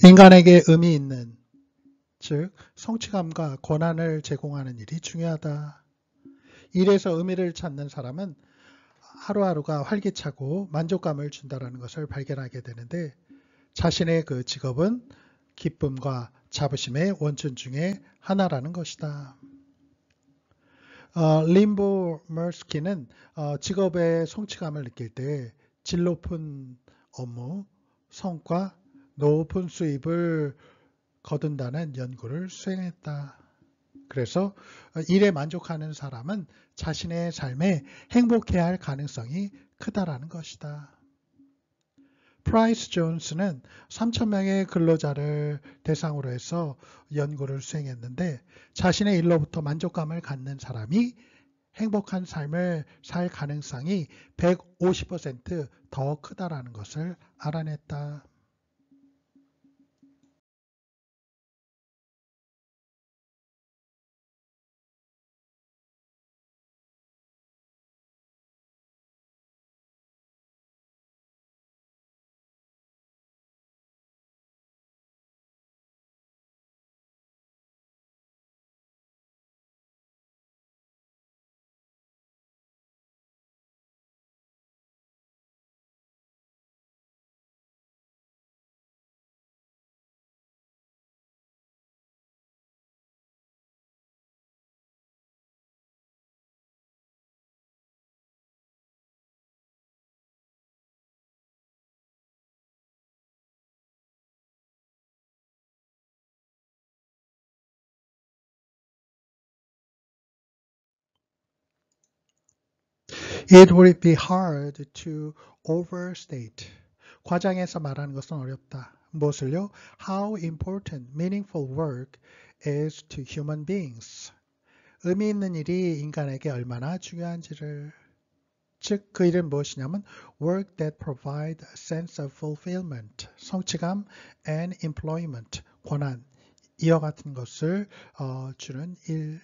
인간에게 의미 있는, 즉 성취감과 권한을 제공하는 일이 중요하다. 일에서 의미를 찾는 사람은 하루하루가 활기차고 만족감을 준다는 것을 발견하게 되는데 자신의 그 직업은 기쁨과 자부심의 원천 중에 하나라는 것이다. 림보 머스키는 직업의 성취감을 느낄 때 질 높은 업무, 성과, 높은 수입을 거둔다는 연구를 수행했다. 그래서 일에 만족하는 사람은 자신의 삶에 행복해야 할 가능성이 크다라는 것이다. 프라이스 존스는 3,000명의 근로자를 대상으로 해서 연구를 수행했는데 자신의 일로부터 만족감을 갖는 사람이 행복한 삶을 살 가능성이 150% 더 크다라는 것을 알아냈다. It would be hard to overstate. 과장해서 말하는 것은 어렵다. 무엇을요? How important meaningful work is to human beings. 의미 있는 일이 인간에게 얼마나 중요한지를. 즉, 그 일은 무엇이냐면 work that provide a sense of fulfillment, 성취감 and employment, 권한, 이와 같은 것을 주는 일.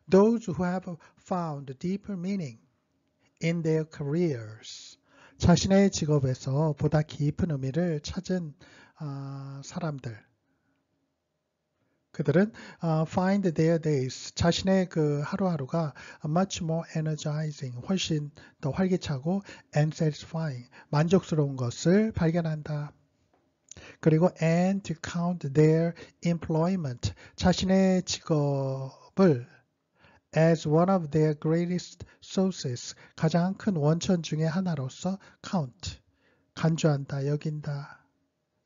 Those who have found deeper meaning in their careers. 자신의 직업에서 보다 깊은 의미를 찾은 사람들. 그들은 find their days. 자신의 그 하루하루가 much more energizing. 훨씬 더 활기차고 and satisfying. 만족스러운 것을 발견한다. 그리고 and to count their employment. 자신의 직업을 as one of their greatest sources, 가장 큰 원천 중의 하나로서 count, 간주한다, 여긴다.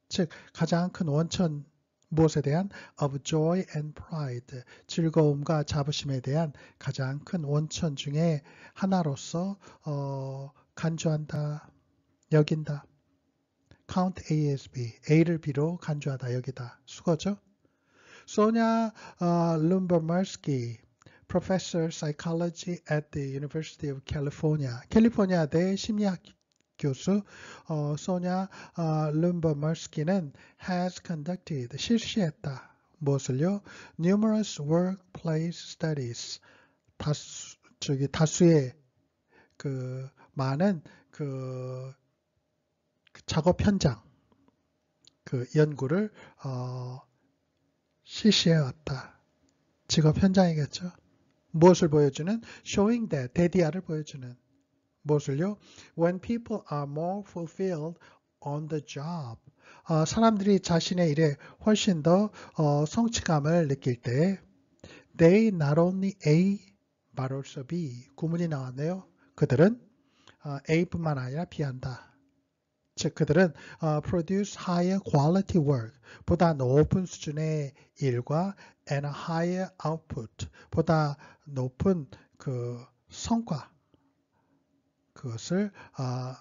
즉, 가장 큰 원천, 무엇에 대한 of joy and pride, 즐거움과 자부심에 대한 가장 큰 원천 중에 하나로서 간주한다, 여긴다. count A as B, A를 B로 간주하다, 여기다. 수거죠? 소냐 룸버머스키 Professor Psychology at the University of California. 캘리포니아대 심리학 교수 소냐 룸버머스키는 has conducted, 실시했다. 무엇을요? Numerous workplace studies. 다수의 그 많은 그 작업 현장 그 연구를 실시해왔다. 직업 현장이겠죠. 무엇을 보여주는? Showing that, 대디아를 보여주는. 무엇을요? When people are more fulfilled on the job. 사람들이 자신의 일에 훨씬 더 성취감을 느낄 때 they not only A but also B. 구문이 나왔네요. 그들은 A뿐만 아니라 B한다. 즉 그들은 produce higher quality work, 보다 높은 수준의 일과 and a higher output, 보다 높은 그 성과, 그것을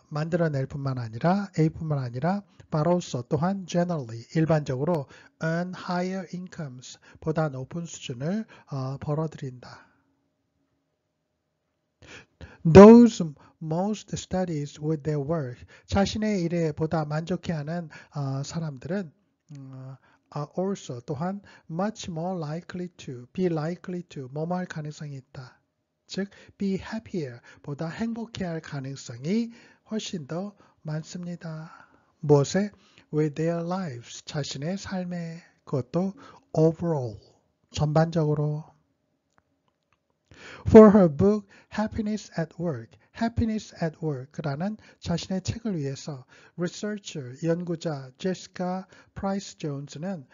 만들어낼 뿐만 아니라 A뿐만 아니라 but also 또한 generally, 일반적으로 earn higher incomes, 보다 높은 수준을 벌어들인다. Those most studies with their work, 자신의 일에 보다 만족해하는 사람들은 are also 또한 much more likely to, be likely to, 뭐뭐 할 가능성이 있다. 즉, be happier, 보다 행복해할 가능성이 훨씬 더 많습니다. 무엇에? with their lives. 자신의 삶에. 그것도 overall. 전반적으로. For her book Happiness at Work, Happiness at Work라는 자신의 책을 위해서 researcher, 연구자 제시카 프라이스 존스는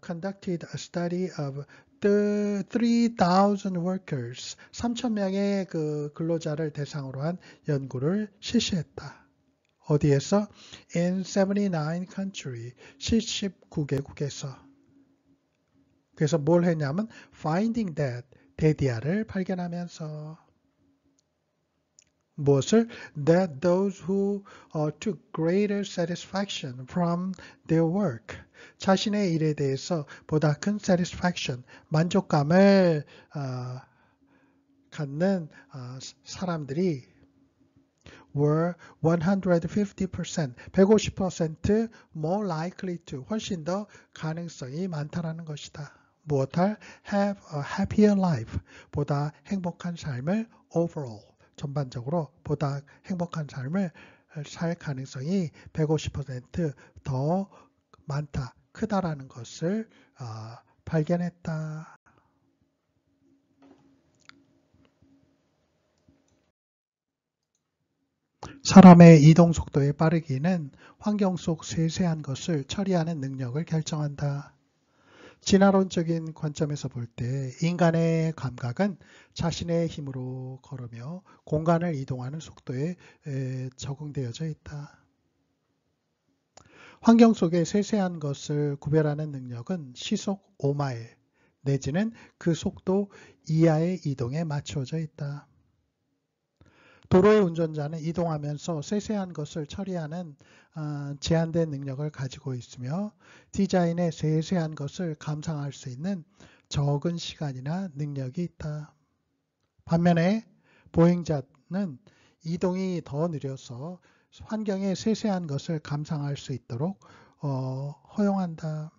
conducted a study of 3,000 workers, 3,000명의 그 근로자를 대상으로 한 연구를 실시했다. 어디에서? In 79 country, 79개국에서. 그래서 뭘 했냐면 finding that, 데디아를 발견하면서 무엇을? That those who took greater satisfaction from their work, 자신의 일에 대해서 보다 큰 satisfaction, 만족감을 갖는 사람들이 were 150%, 150% more likely to, 훨씬 더 가능성이 많다라는 것이다. 무엇할? have a happier life, 보다 행복한 삶을 overall, 전반적으로 보다 행복한 삶을 살 가능성이 150% 많다, 크다라는 것을 발견했다. 사람의 이동 속도의 빠르기는 환경 속 세세한 것을 처리하는 능력을 결정한다. 진화론적인 관점에서 볼 때 인간의 감각은 자신의 힘으로 걸으며 공간을 이동하는 속도에 적응되어져 있다. 환경 속의 세세한 것을 구별하는 능력은 시속 5마일 내지는 그 속도 이하의 이동에 맞추어져 있다. 도로의 운전자는 이동하면서 세세한 것을 처리하는 제한된 능력을 가지고 있으며 디자인의 세세한 것을 감상할 수 있는 적은 시간이나 능력이 있다. 반면에 보행자는 이동이 더 느려서 환경의 세세한 것을 감상할 수 있도록 허용한다.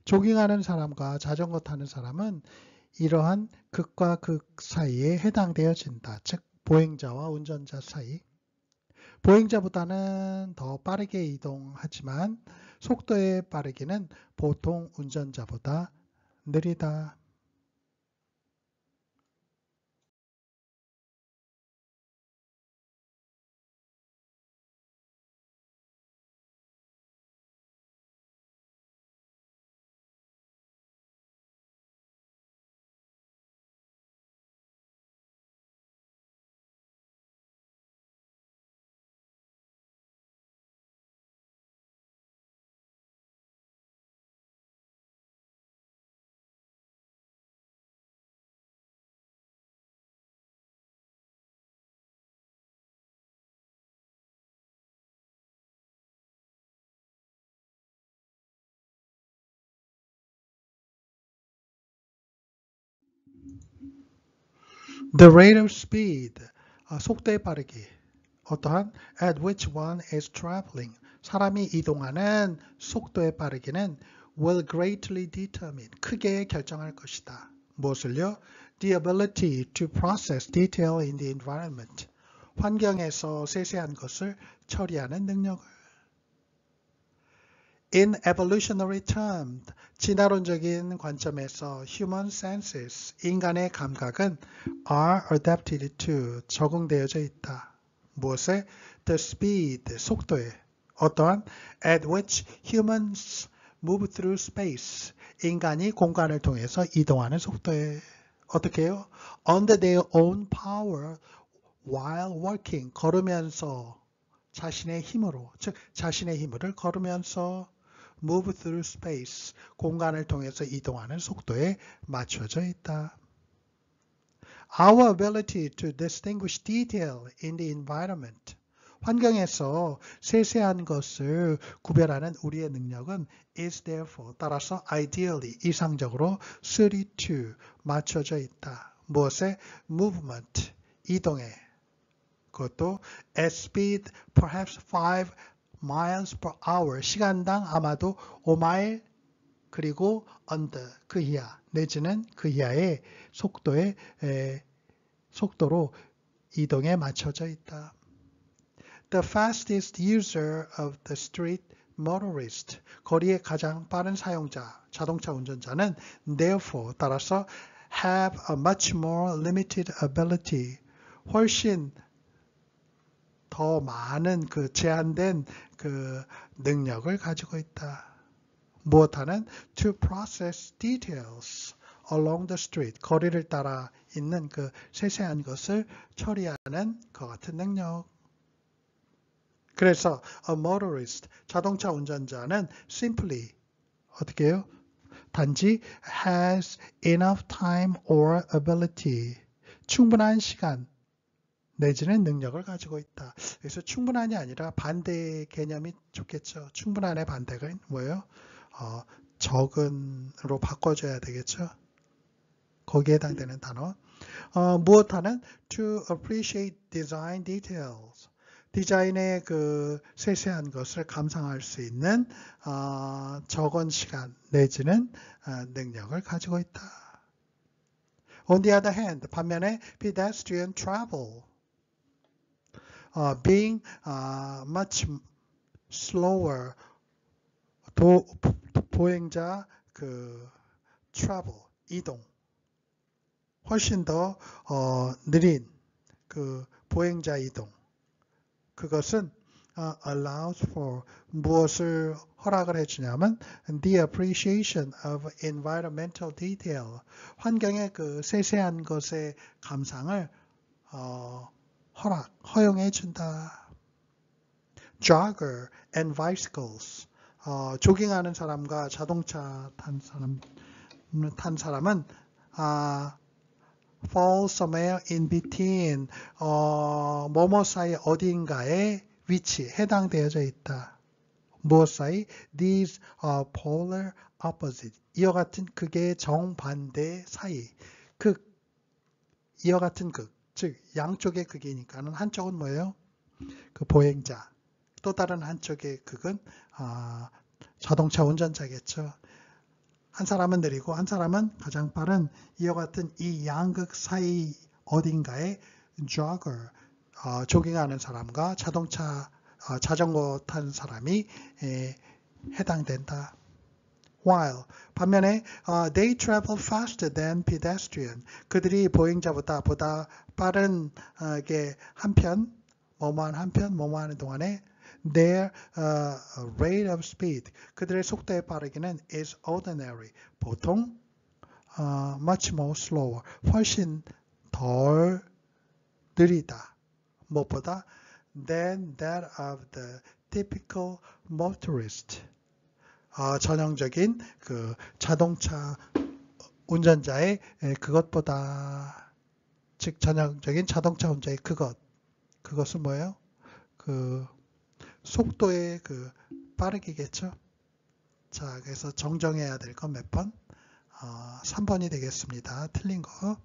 조깅하는 사람과 자전거 타는 사람은 이러한 극과 극 사이에 해당되어진다. 즉 보행자와 운전자 사이. 보행자보다는 더 빠르게 이동하지만 속도의 빠르기는 보통 운전자보다 느리다. The rate of speed, 속도의 빠르기. 어떠한 at which one is traveling, 사람이 이동하는 속도의 빠르기는 will greatly determine, 크게 결정할 것이다. 무엇을요? The ability to process detail in the environment, 환경에서 세세한 것을 처리하는 능력을. In evolutionary terms, 진화론적인 관점에서 human senses, 인간의 감각은 are adapted to, 적응되어져 있다. 무엇에? The speed, 속도에. 어떠한? At which humans move through space, 인간이 공간을 통해서 이동하는 속도에. 어떻게 해요? Under their own power while walking, 걸으면서 자신의 힘으로, 즉 자신의 힘을 걸으면서 move through space, 공간을 통해서 이동하는 속도에 맞춰져 있다. Our ability to distinguish detail in the environment, 환경에서 세세한 것을 구별하는 우리의 능력은 is therefore, 따라서 ideally, 이상적으로 suited to, 맞춰져 있다. 무엇에? movement, 이동에. 그것도 at speed perhaps 5 miles per hour, 시간당 아마도 5마일 그리고 under, 그 이하 내지는 그 이하의 속도로 이동에 맞춰져 있다. the fastest user of the street motorist. 거리의 가장 빠른 사용자, 자동차 운전자는 therefore 따라서 have a much more limited ability. 훨씬 더 많은 그 제한된 그 능력을 가지고 있다. 무엇하는 to process details along the street. 거리를 따라 있는 그 세세한 것을 처리하는 것 같은 능력. 그래서 a motorist, 자동차 운전자는 simply 어떻게 해요? 단지 has enough time or ability. 충분한 시간 내지는 능력을 가지고 있다. 그래서 충분한이 아니라 반대의 개념이 좋겠죠. 충분한의 반대가 뭐예요? 적은으로 바꿔줘야 되겠죠. 거기에 해당되는 단어. 무엇하는 to appreciate design details. 디자인의 그 세세한 것을 감상할 수 있는 적은 시간 내지는 능력을 가지고 있다. On the other hand, 반면에 pedestrian travel, being much slower, 보행자 그 travel, 이동, 훨씬 더 느린 그 보행자 이동. 그것은 allows for 무엇을 허락을 해주냐면 the appreciation of environmental detail. 환경의 그 세세한 것의 감상을 허용해 준다. Jogger and bicycles. 조깅하는 사람과 자동차 탄 사람은 fall somewhere in between. 뭐뭐 사이 어딘가에 위치, 해당되어져 있다. 무엇 사이? These are polar opposite. 이와 같은 극의 정반대 사이. 극, 이와 같은 극. 즉 양쪽의 극이니까는 한쪽은 뭐예요? 그 보행자. 또 다른 한쪽의 극은 자동차 운전자겠죠. 한 사람은 느리고 한 사람은 가장 빠른 이와 같은 이 양극 사이 어딘가에 jogger, 조깅하는 사람과 자전거 탄 사람이 해당된다. While 반면에 they travel faster than pedestrian. 그들이 보행자보다 빠른게 한편, 뭐뭐하는 동안에 their rate of speed, 그들의 속도에 빠르기는 is ordinary, 보통 much more slower, 훨씬 덜 느리다. 무엇보다 than that of the typical motorist. 전형적인 그 자동차 운전자의 그것보다, 즉 전형적인 자동차 운전자의 그것은 뭐예요? 그 속도의 그 빠르기겠죠. 자, 그래서 정정해야 될 건 몇 번? 3번이 되겠습니다. 틀린 거.